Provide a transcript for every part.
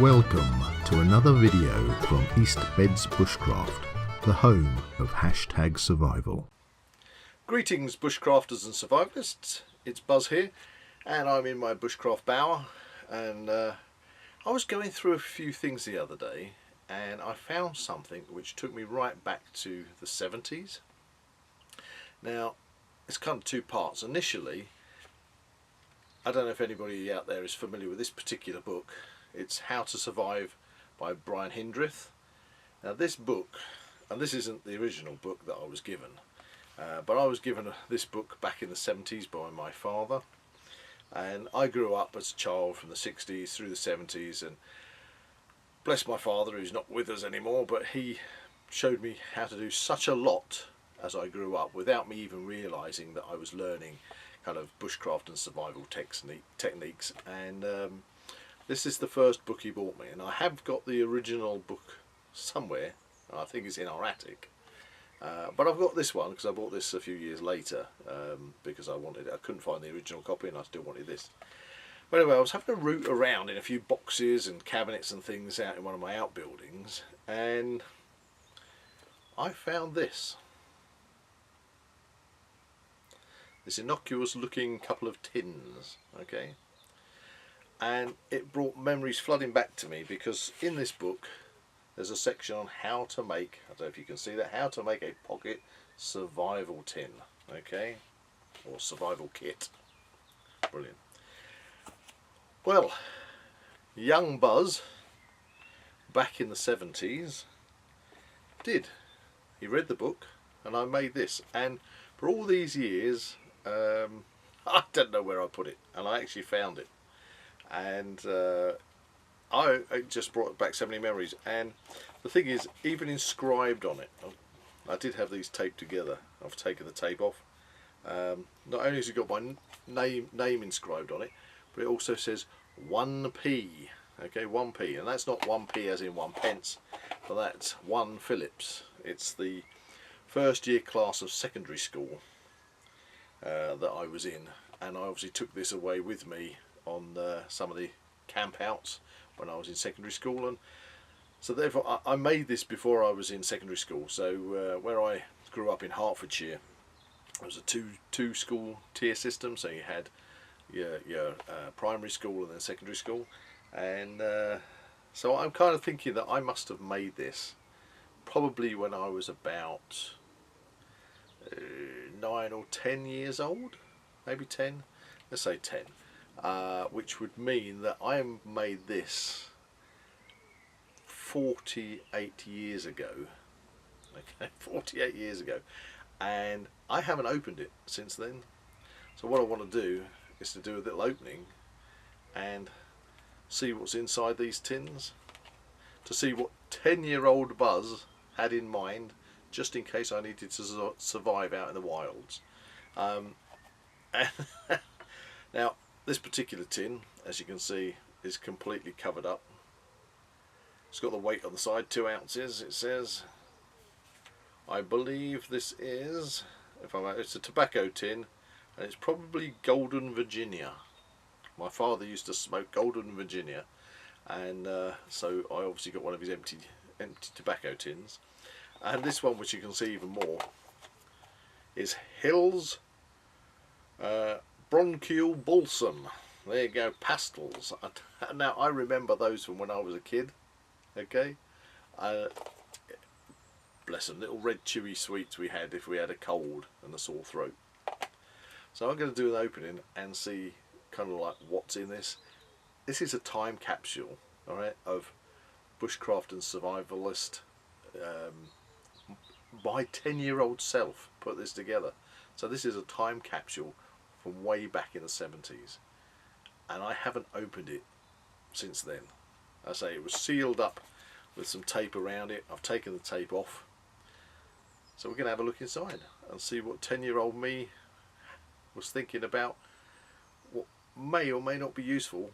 Welcome to another video from East Beds Bushcraft, the home of #survival. Greetings bushcrafters and survivalists, it's Buzz here and I'm in my bushcraft bower, and I was going through a few things the other day and I found something which took me right back to the 70s. Now it's kind of two parts. Initially, I don't know if anybody out there is familiar with this particular book. It's How to Survive by Brian Hindreth. Now this book, and this isn't the original book that I was given, but I was given this book back in the 70s by my father, and I grew up as a child from the 60s through the 70s, and bless my father who's not with us anymore, but he showed me how to do such a lot as I grew up without me even realising that I was learning kind of bushcraft and survival techniques. And this is the first book he bought me, and I have got the original book somewhere. I think it's in our attic, but I've got this one because I bought this a few years later, because I couldn't find the original copy and I still wanted this. But anyway, I was having to root around in a few boxes and cabinets and things out in one of my outbuildings, and I found this innocuous looking couple of tins, okay? And it brought memories flooding back to me, because in this book there's a section on how to make, I don't know if you can see that, how to make a pocket survival tin, okay, or survival kit. Brilliant. Well, young Buzz back in the 70s he read the book and I made this, and for all these years I don't know where I put it, and I actually found it. And I just brought back so many memories. And the thing is, even inscribed on it, I did have these taped together. I've taken the tape off. Not only has it got my name inscribed on it, but it also says 1p. Okay, 1p, and that's not 1p as in 1 pence, but that's 1 Phillips. It's the first year class of secondary school that I was in, and I obviously took this away with me on some of the campouts when I was in secondary school, and so therefore I made this before I was in secondary school. So where I grew up in Hertfordshire, it was a two school tier system, so you had your primary school and then secondary school, and so I'm kind of thinking that I must have made this probably when I was about 9 or 10 years old, maybe 10, let's say 10. Which would mean that I made this 48 years ago. Okay, 48 years ago, and I haven't opened it since then. So what I want to do is to do a little opening and see what's inside these tins, to see what 10-year-old Buzz had in mind, just in case I needed to survive out in the wilds. Now, this particular tin, as you can see, is completely covered up. It's got the weight on the side, 2 ounces. It says, I believe this is, it's a tobacco tin, and it's probably Golden Virginia. My father used to smoke Golden Virginia, and so I obviously got one of his empty tobacco tins. And this one, which you can see even more, is Hill's Bronchial Balsam. There you go, pastels. Now I remember those from when I was a kid. Okay, bless them, little red chewy sweets we had if we had a cold and a sore throat. So I'm going to do an opening and see kind of like what's in this. This is a time capsule, all right, of bushcraft and survivalist. My 10-year-old self put this together. So this is a time capsule from way back in the 70s, and I haven't opened it since then. I say it was sealed up with some tape around it. I've taken the tape off, so we're going to have a look inside and see what 10-year-old me was thinking about what may or may not be useful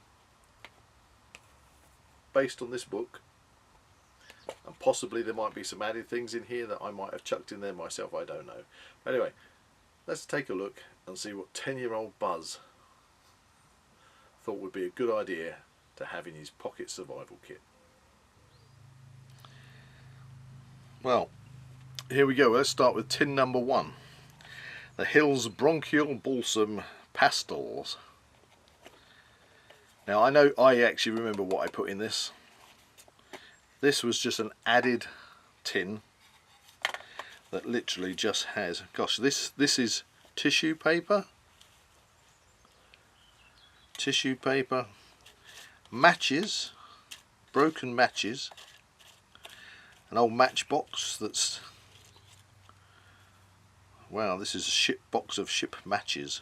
based on this book. And possibly there might be some added things in here that I might have chucked in there myself, I don't know. But anyway, let's take a look and see what 10-year-old Buzz thought would be a good idea to to have in his pocket survival kit. Well, here we go. Let's start with tin number 1. The Hills Bronchial Balsam Pastels. Now I know I actually remember what I put in this. This was just an added tin that literally just has, gosh, this is tissue paper, matches, broken matches, an old matchbox that's, wow, this is a ship box of ship matches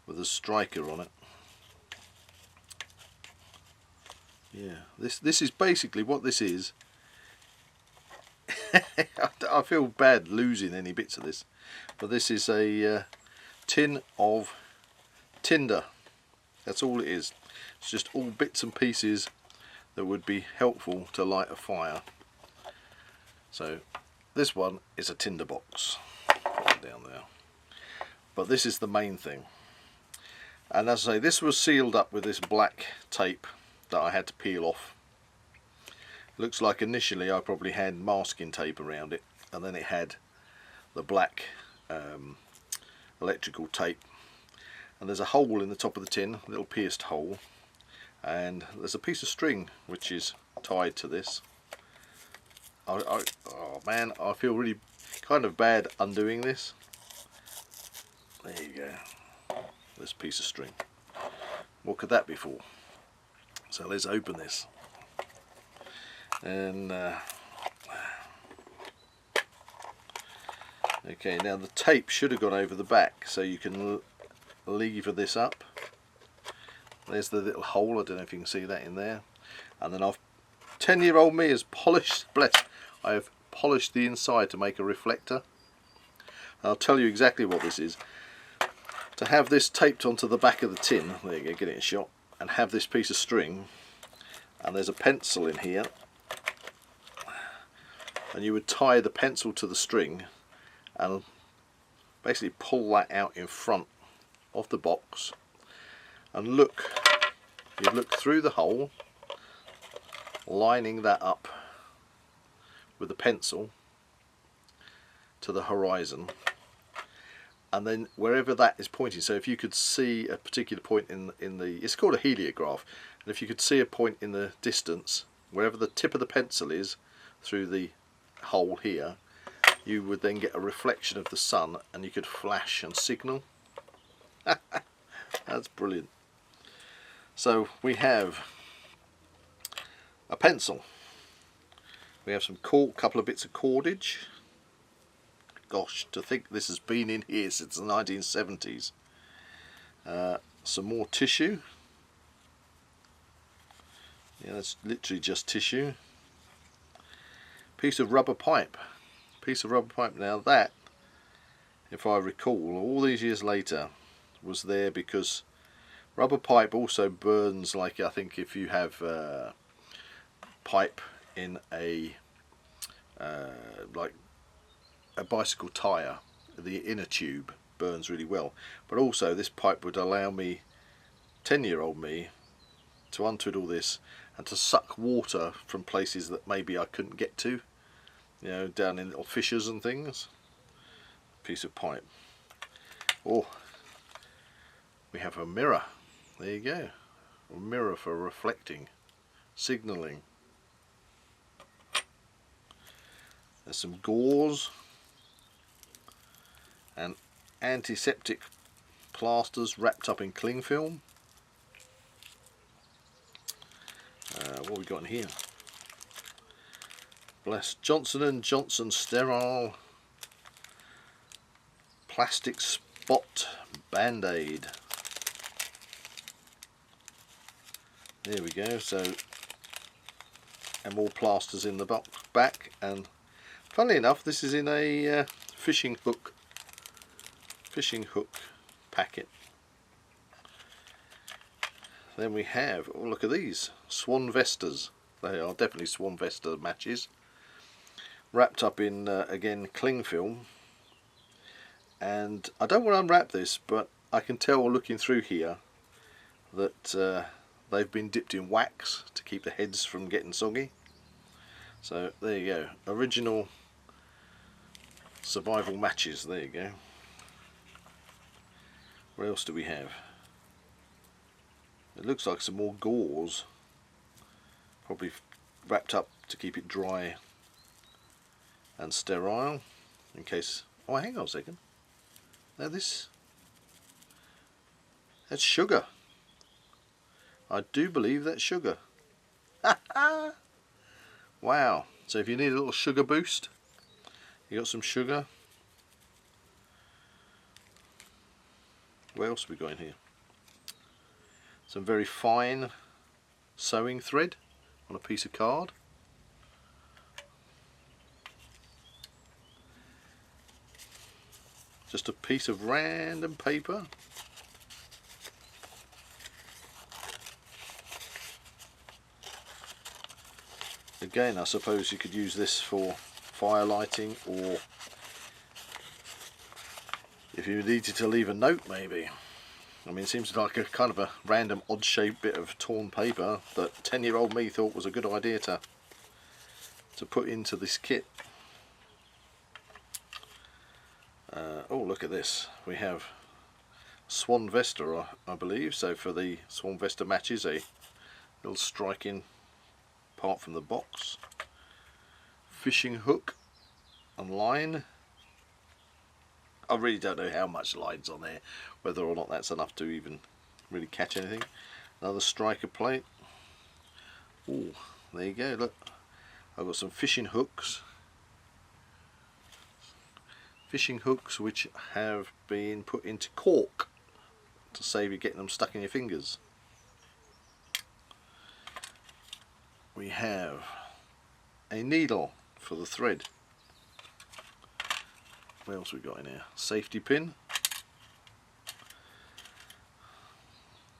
with a striker on it. Yeah, this is basically what this is. I feel bad losing any bits of this, but this is a tin of tinder. That's all it is. It's just all bits and pieces that would be helpful to light a fire. So this one is a tinder box. Put it down there. But this is the main thing. And as I say, this was sealed up with this black tape that I had to peel off. Looks like initially I probably had masking tape around it, and then it had the black electrical tape. And there's a hole in the top of the tin, a little pierced hole, and there's a piece of string which is tied to this. Oh man, I feel really kind of bad undoing this. There you go, this piece of string. What could that be for? So let's open this. And okay, now the tape should have gone over the back, so you can lever this up. There's the little hole, I don't know if you can see that in there. And then 10-year-old me has polished, I have polished the inside to make a reflector. I'll tell you exactly what this is. To have this taped onto the back of the tin, there you go, get it in shot, and have this piece of string, and there's a pencil in here, and you would tie the pencil to the string and basically pull that out in front of the box, and you'd look through the hole, lining that up with the pencil to the horizon, and then wherever that is pointing, so if you could see a particular point in the, it's called a heliograph, and if you could see a point in the distance, wherever the tip of the pencil is through the hole here, you would then get a reflection of the sun, and you could flash and signal. That's brilliant. So we have a pencil, we have some couple of bits of cordage. Gosh, to think this has been in here since the 1970s. Some more tissue. Yeah, that's literally just tissue. Piece of rubber pipe. Now that, if I recall, all these years later, was there because rubber pipe also burns, like I think if you have pipe in a like a bicycle tyre, the inner tube burns really well. But also this pipe would allow me, 10-year-old me, to untwiddle this and to suck water from places that maybe I couldn't get to, you know, down in little fissures and things. Piece of pipe. Oh, we have a mirror. There you go, a mirror for reflecting, signalling. There's some gauze and antiseptic plasters wrapped up in cling film. What have we got in here? Bless Johnson & Johnson sterile plastic spot band-aid. There we go. So, and more plasters in the back, and funnily enough, this is in a fishing hook packet. Then we have, oh look at these, Swan Vestas. They are definitely Swan Vesta matches, wrapped up in again cling film. And I don't want to unwrap this, but I can tell looking through here that they've been dipped in wax to keep the heads from getting soggy. So there you go, original survival matches. There you go. What else do we have? It looks like some more gauze, probably wrapped up to keep it dry and sterile in case. Oh, hang on a second. Now that's sugar. I do believe that's sugar. Wow. So if you need a little sugar boost, you got some sugar. What else have we got in here? Some very fine sewing thread on a piece of card. Just a piece of random paper. Again, I suppose you could use this for fire lighting, or if you needed to leave a note maybe. I mean, it seems like a kind of a random odd shaped bit of torn paper that 10-year-old me thought was a good idea to put into this kit. Oh, look at this. We have Swan Vesta, I believe. So for the Swan Vesta matches, a little striking part from the box. Fishing hook and line. I really don't know how much line's on there, whether or not that's enough to even really catch anything. Another striker plate. Oh, there you go, look. I've got some fishing hooks. Fishing hooks which have been put into cork to save you getting them stuck in your fingers. We have a needle for the thread. What else we got in here? Safety pin.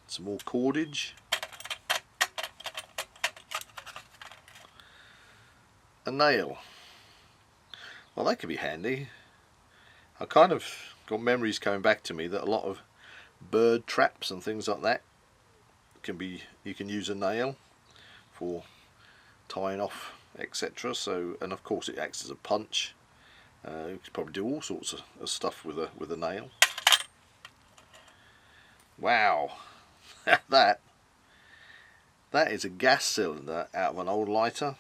Some more cordage. A nail. Well, that could be handy. I kind of got memories coming back to me that a lot of bird traps and things like that you can use a nail for tying off, etc. So, and of course it acts as a punch. You could probably do all sorts of stuff with a nail. Wow, that is a gas cylinder out of an old lighter,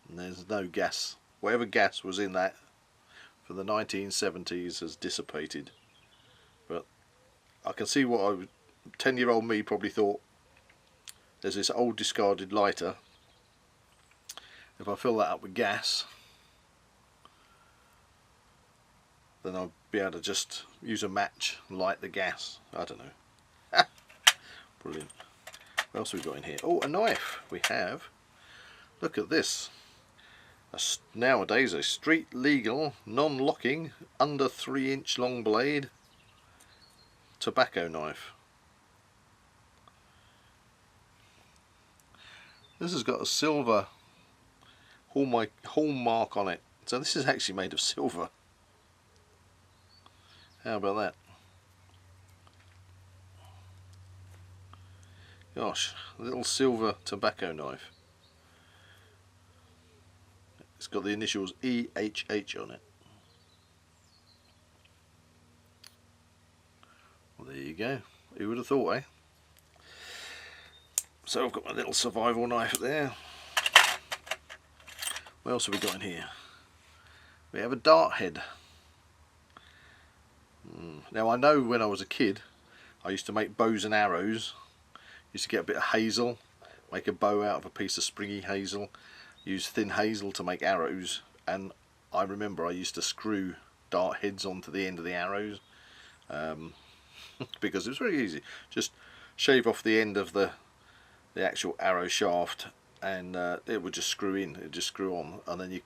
and there's no gas. Whatever gas was in that for the 1970s has dissipated. But I can see what 10-year-old me probably thought. There's this old discarded lighter. If I fill that up with gas, then I'll be able to just use a match and light the gas. I don't know. Brilliant. What else have we got in here? Oh, a knife. We have, look at this. Nowadays a street legal, non-locking, under 3-inch long blade tobacco knife. This has got a silver hallmark on it, so this is actually made of silver. How about that? Gosh, a little silver tobacco knife. It's got the initials EHH on it. Well, there you go. Who would have thought, eh? So I've got my little survival knife there. What else have we got in here? We have a dart head. Now I know when I was a kid I used to make bows and arrows. Used to get a bit of hazel, make a bow out of a piece of springy hazel, use thin hazel to make arrows, and I remember I used to screw dart heads onto the end of the arrows because it was very easy. Just shave off the end of the actual arrow shaft and it would just screw in, it would just screw on, and then you,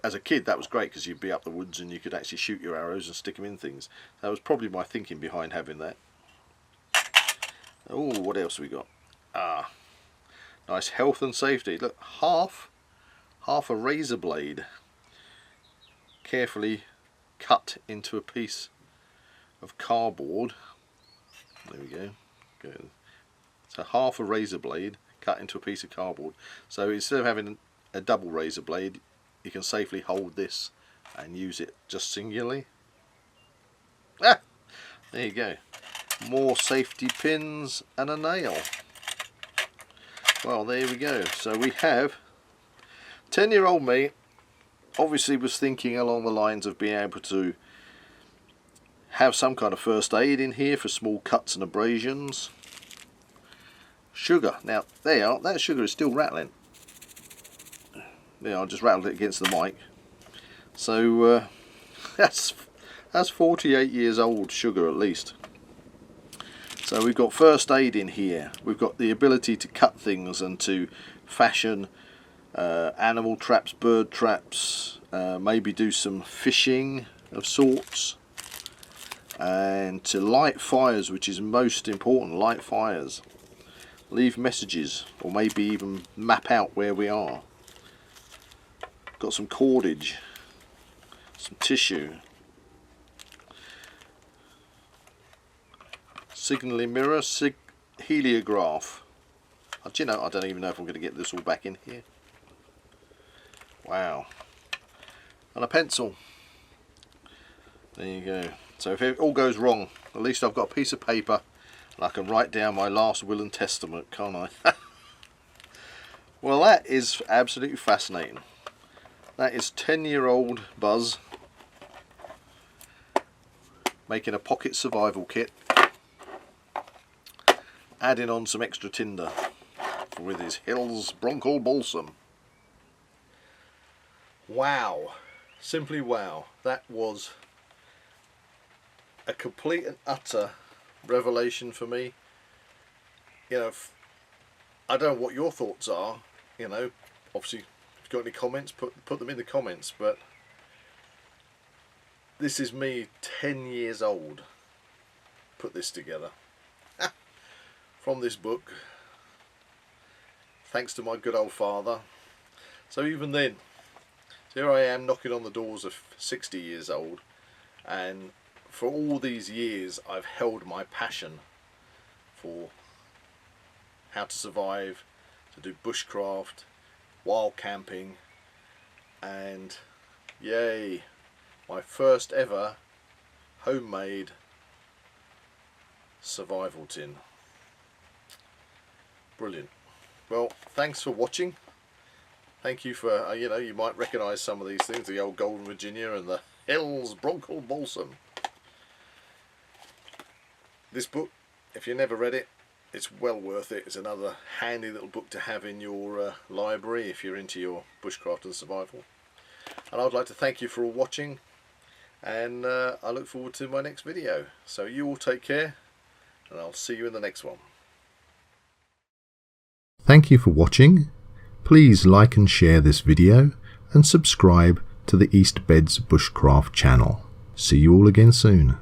as a kid, that was great because you'd be up the woods and you could actually shoot your arrows and stick them in things. That was probably my thinking behind having that. Oh, what else have we got? Ah, nice health and safety. Look, half a razor blade, carefully cut into a piece of cardboard. There we go. So half a razor blade cut into a piece of cardboard. So instead of having a double razor blade, you can safely hold this and use it just singularly. Ah, there you go. More safety pins and a nail. Well, there we go. So we have 10-year-old me. Obviously was thinking along the lines of being able to have some kind of first aid in here for small cuts and abrasions. Sugar. Now there you are, that sugar is still rattling. Yeah, I just rattled it against the mic. So that's 48 years old sugar at least. So we've got first aid in here. We've got the ability to cut things and to fashion animal traps, bird traps, maybe do some fishing of sorts, and to light fires, which is most important. Light fires, leave messages, or maybe even map out where we are. Got some cordage, some tissue, signalling mirror, heliograph. Do you know, I don't even know if I'm going to get this all back in here. Wow. And a pencil. There you go. So if it all goes wrong, at least I've got a piece of paper and I can write down my last will and testament, can't I? Well, that is absolutely fascinating. That is 10-year-old Buzz making a pocket survival kit, adding on some extra tinder with his Hills Bronchial Balsam. Wow, simply wow. That was a complete and utter revelation for me. You know, I don't know what your thoughts are. You know, obviously if you've got any comments, put them in the comments. But this is me 10 years old, put this together from this book, thanks to my good old father. So even then, here I am knocking on the doors of 60 years old, and for all these years I've held my passion for how to survive, to do bushcraft, wild camping, and yay, my first ever homemade survival tin. Brilliant. Well, thanks for watching. Thank you for, you know, you might recognise some of these things, the old Golden Virginia and the Hills Bronchial Balsam. This book, if you never read it, it's well worth it. It's another handy little book to have in your library if you're into your bushcraft and survival. And I'd like to thank you for all watching, and I look forward to my next video. So you all take care, and I'll see you in the next one. Thank you for watching. Please like and share this video and subscribe to the East Beds Bushcraft channel. See you all again soon.